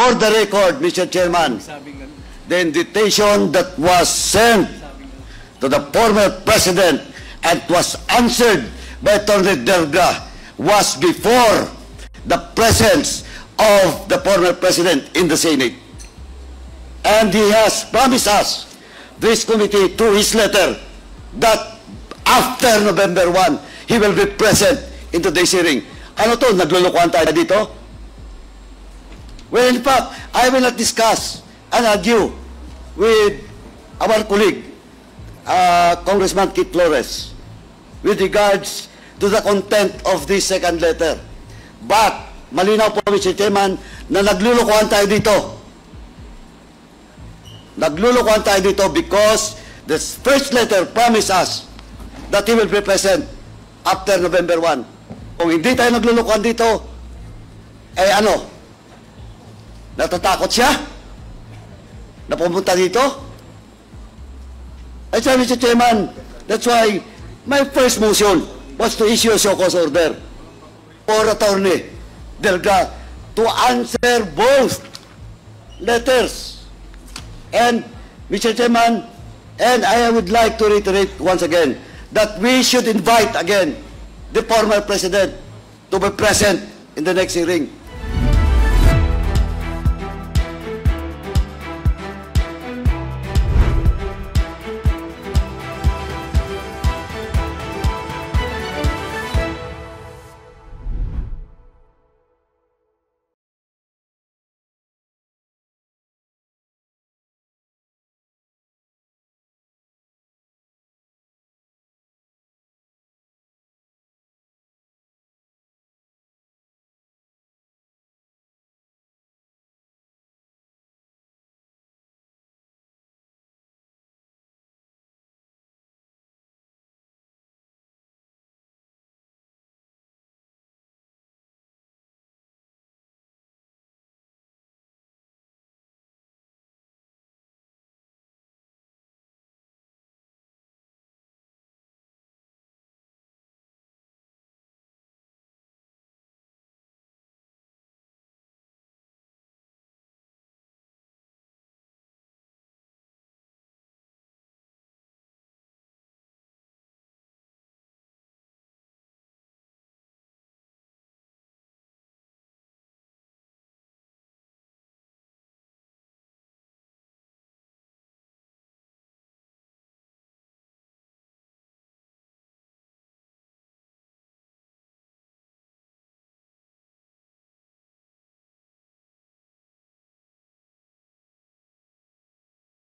For the record, Mr. Chairman, the invitation that was sent to the former president and was answered by Attorney Delga was before the presence of the former president in the Senate. And he has promised us, this committee, through his letter, that after November 1, he will be present in today's hearing. Ano to? Naglulukuhan tayo dito? Well, in fact, I will not discuss and argue with our colleague, Congressman Kit Flores, with regards to the content of this second letter. But, malinaw po, Mr. Chairman, na naglulukuhan tayo dito. Naglulukuhan tayo dito because the first letter promised us that he will be present after November 1. Kung hindi tayo naglulukuhan dito, eh ano? Natatakot siya? Na pumunta dito? Ay, sabi, Mr. Chairman, that's why my first motion was to issue a show cause order for Attorney Delga to answer both letters. And, Mr. Chairman, and I would like to reiterate once again that we should invite again the former president to be present in the next hearing.